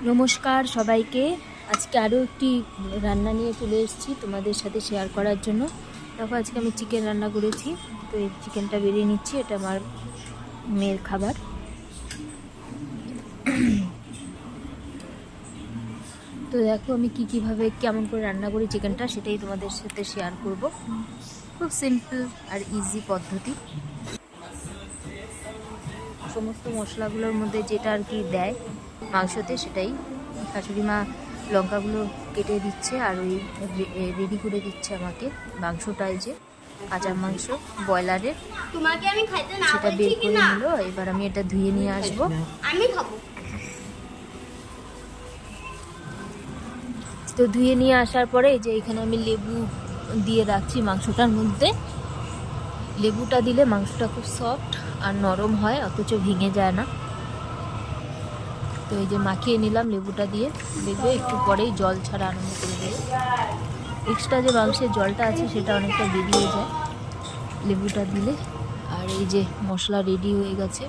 নমস্কার সবাইকে। আজকে আরও একটি রান্না নিয়ে চলে এসেছি তোমাদের সাথে শেয়ার করার জন্য। দেখো আজকে আমি চিকেন রান্না করেছি, তো এই চিকেনটা বেরিয়ে নিচ্ছি। এটা আমার মেয়ের খাবার। তো দেখো আমি কীভাবে কেমন করে রান্না করি চিকেনটা, সেটাই তোমাদের সাথে শেয়ার করব। খুব সিম্পল আর ইজি পদ্ধতি। সমস্ত মশলাগুলোর মধ্যে যেটা আর কি দেয় মাংসতে, সেটাই শাশুড়ি মা লঙ্কাগুলো কেটে দিচ্ছে আর ওই রেডি করে দিচ্ছে আমাকে মাংসটাই, যে কাঁচা মাংস ব্রয়লারের, সেটা বের করে নিল। এবার আমি এটা ধুয়ে নিয়ে আসবো। তো ধুয়ে নিয়ে আসার পরে যে এখানে আমি লেবু দিয়ে রাখছি মাংসটার মধ্যে। লেবুটা দিলে মাংসটা খুব সফট আর নরম হয়, অথচ ভেঙে যায় না। তো এই যে মাখিয়ে নিলাম লেবুটা দিয়ে। দেখবে একটু পরেই জল ছাড়া আরম্ভ করে দেবে। এক্সট্রা যে মাংসের জলটা আছে সেটা অনেকটা বেরিয়ে যায় লেবুটা দিলে। আর এই যে মশলা রেডি হয়ে গেছে।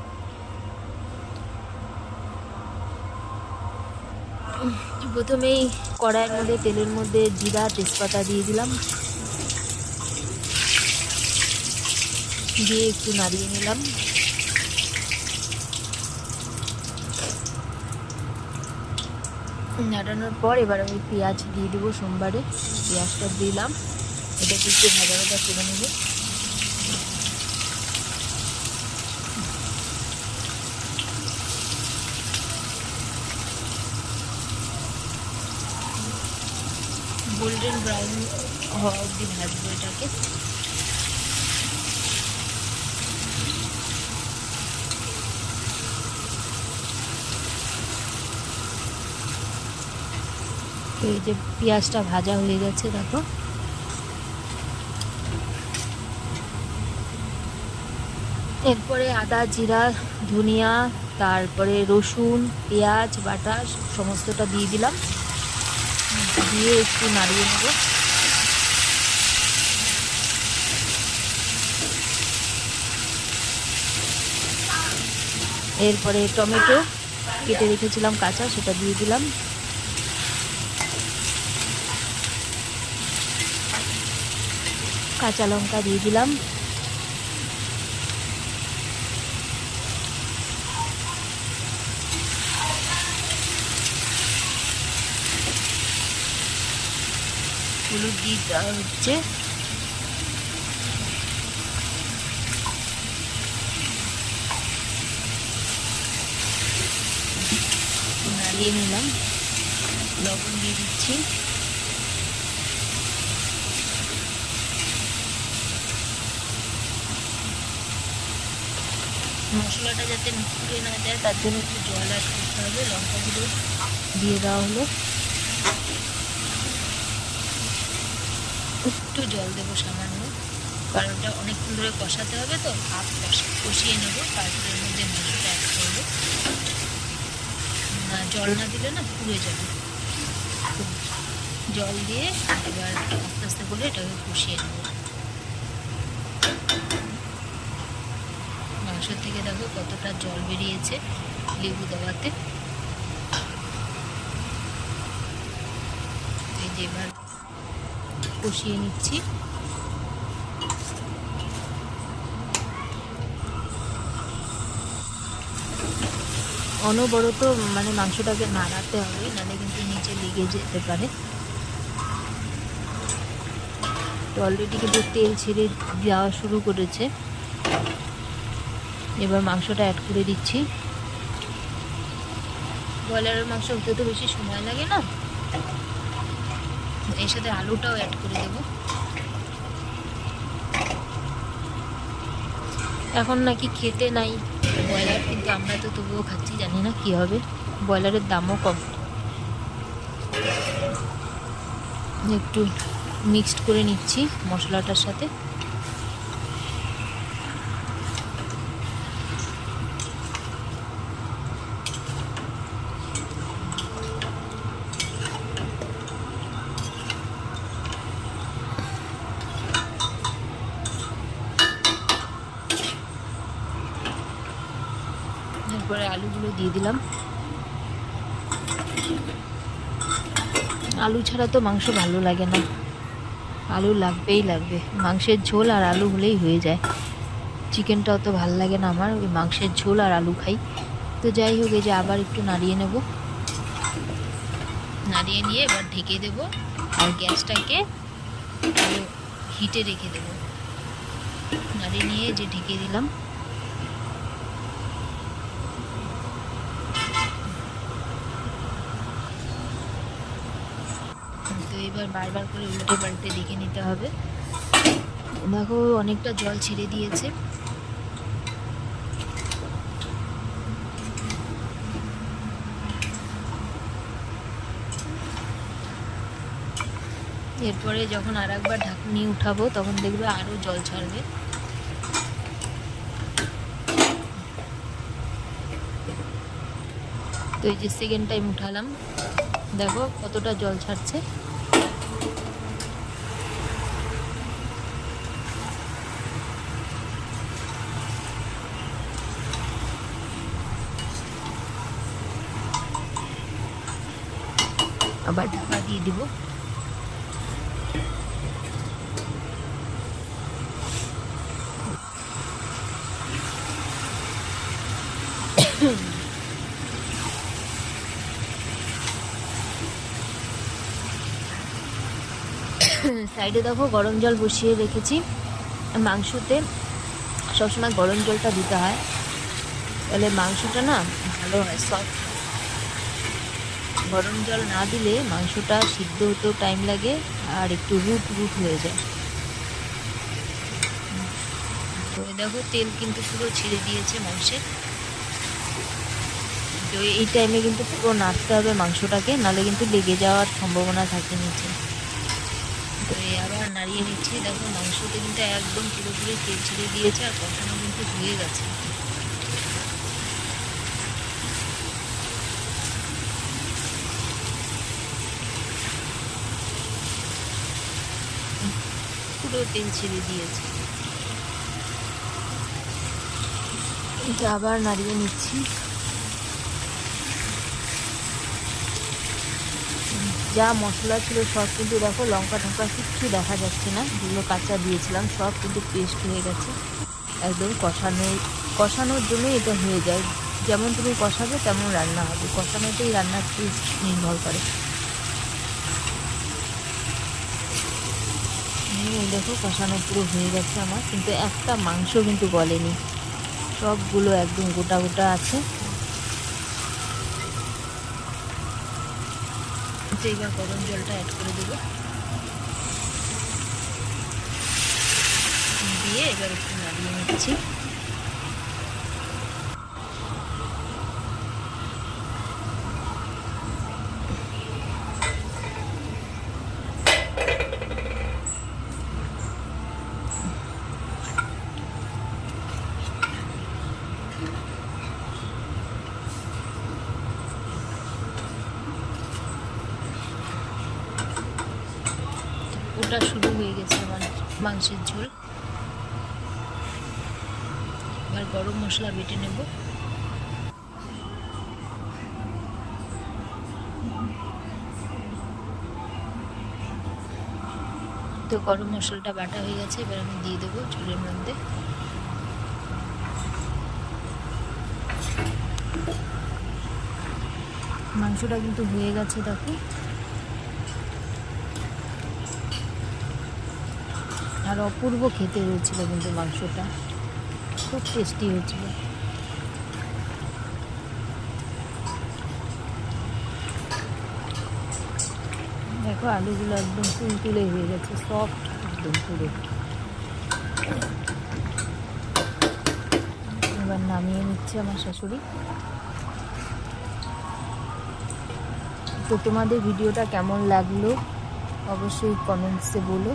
প্রথমেই কড়াইয়ের মধ্যে তেলের মধ্যে জিরা তেজপাতা দিয়ে দিলাম, দিয়ে একটু নাড়িয়ে নিলাম। নাড়ানোর পর এবার আমি পেঁয়াজ দিয়ে দেবো সোমবারে। পেঁয়াজটা দিলাম, এটাকে একটু ভাজা ভাজা করে নেব। গোল্ডেন ব্রাউন হওয়া অবধি ভাজবো এটাকে। তো এই যে পেঁয়াজটা ভাজা হয়ে গেছে, দেখো। এরপরে আদা জিরা ধনিয়া, তারপরে রসুন পেঁয়াজ বাটা সমস্তটা দিয়ে দিলাম, দিয়ে একটু নাড়িয়ে নেব। এরপরে টমেটো কেটে রেখেছিলাম কাঁচা, সেটা দিয়ে দিলাম। কাঁচা লঙ্কা দিয়ে দিলাম। হলুদ দিয়ে দেওয়া হচ্ছে। নাড়িয়ে নিলাম, লবণ দিয়ে দিচ্ছি। মশলাটা যাতে পুড়ে না যায় তার জন্য একটু জল অ্যাড করতে হবে। লঙ্কাগুলো দিয়ে দেওয়া হলো, একটু জল দেবো সামান্য, কারণ ওটা অনেকক্ষণ ধরে কষাতে হবে, তো হাফ কষিয়ে নেবো, তারপরে এর মধ্যে মাংসটা অ্যাড করবো। না জল না দিলে না পুড়ে যাবে। জল দিয়ে এবার আস্তে আস্তে করে এটাকে কষিয়ে নেবো। মাংস থেকে দেখো কতটা জল বেরিয়েছে লেবু দেওয়াতে। এই যে এবার কষিয়ে নিচ্ছি। অনবরত মানে মাংসটাকে নাড়াতে হবে, নাহলে কিন্তু নিচে লেগে যেতে পারে। তো অলরেডি কিন্তু তেল ছেড়ে দেওয়া শুরু করেছে। এবার মাংসটা অ্যাড করে দিচ্ছি। ব্রয়লারের মাংস হতে তো বেশি সময় লাগে না। এর সাথে আলুটাও অ্যাড করে দেব। এখন নাকি খেতে নাই ব্রয়লার, কিন্তু আমরা তো তবুও খাচ্ছি, জানি না কি হবে। ব্রয়লারের দামও কম। একটু মিক্সড করে নিচ্ছি মশলাটার সাথে। এরপরে আলুগুলো দিয়ে দিলাম। আলু ছাড়া তো মাংস ভালো লাগে না, আলু লাগবেই লাগবে। মাংসের ঝোল আর আলু হলেই হয়ে যায়। চিকেনটা অত ভালো লাগে না আমার, ওই মাংসের ঝোল আর আলু খাই। তো যাই হোক, এই যে আবার একটু নাড়িয়ে নেব, নাড়িয়ে নিয়ে এবার ঢেকে দেব আর গ্যাসটাকে হিটে রেখে দেব। নাড়িয়ে নিয়ে যে ঢেকে দিলাম। তো এবার বারবার করে উল্টে পাল্টে দেখে নিতে হবে। দেখো অনেকটা জল ছেড়ে দিয়েছে। এরপরে যখন আর একবার ঢাকনি উঠাবো তখন দেখবে আরও জল ছাড়বে। তো এই যে সেকেন্ড টাইম উঠালাম, দেখো কতটা জল ছাড়ছে। আবার ঢাকা দিয়ে দিব। সাইডে দেখো গরম জল বসিয়ে রেখেছি। মাংসতে সবসময় গরম জলটা দিতে হয়, তাহলে মাংসটা না ভালো হয়, সফট। গরম জল না দিলে মাংসটা সিদ্ধ হতেও টাইম লাগে আর একটু রুট রুট হয়ে যায়। তো দেখো তেল কিন্তু পুরো ছেড়ে দিয়েছে মাংসে। তো এই টাইমে কিন্তু পুরো নাড়তে হবে মাংসটাকে, নাহলে কিন্তু লেগে যাওয়ার সম্ভাবনা থাকে নিচে। তো আবার নাড়িয়ে নিচ্ছি। দেখো মাংসতে কিন্তু একদম পুরোপুরি তেল ছেড়ে দিয়েছে আর কষানো কিন্তু হয়ে গেছে। পুরো তেল ছেড়ে দিয়েছে। এটা আবার নাড়িয়ে নিচ্ছি। যা মশলা ছিল সব কিন্তু দেখো, লঙ্কা টঙ্কা কিচ্ছু দেখা যাচ্ছে না, যেগুলো কাঁচা দিয়েছিলাম সব কিন্তু পেস্ট হয়ে গেছে। একদম কষানোর জন্য এটা হয়ে যায়। যেমন তুমি কষাবে তেমন রান্না হবে, কষানোতেই রান্নার টেস্ট নির্ভর করে। দেখো কষানো পুরো হয়ে গেছে আমার, কিন্তু একটা মাংস কিন্তু গলেনি, সবগুলো একদম গোটা গোটা আছে। তো এবার গরম জলটা অ্যাড করে দেবো, দিয়ে এবার একটু নাড়িয়ে নিচ্ছি। ওটা শুরু হয়ে গেছে আমার মাংসের ঝোল। এবার গরম মশলা বেটে নেব। তো গরম মশলাটা বাটা হয়ে গেছে, এবার আমি দিয়ে দেবো ঝোলের মধ্যে। মাংসটা কিন্তু হয়ে গেছে দেখো, আর অপূর্ব খেতে হয়েছিল কিন্তু মাংসটা, খুব টেস্টি হয়েছিল। দেখো আলুগুলো একদম তুলতুলে হয়ে গেছে, সফট একদম পুরো। এবার নামিয়ে নিচ্ছে আমার শাশুড়ি। তো তোমাদের ভিডিওটা কেমন লাগলো অবশ্যই কমেন্টসে বলো।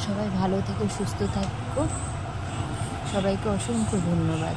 সবাই ভালো থেকো, সুস্থ থাকো, সবাইকে অসংখ্য ধন্যবাদ।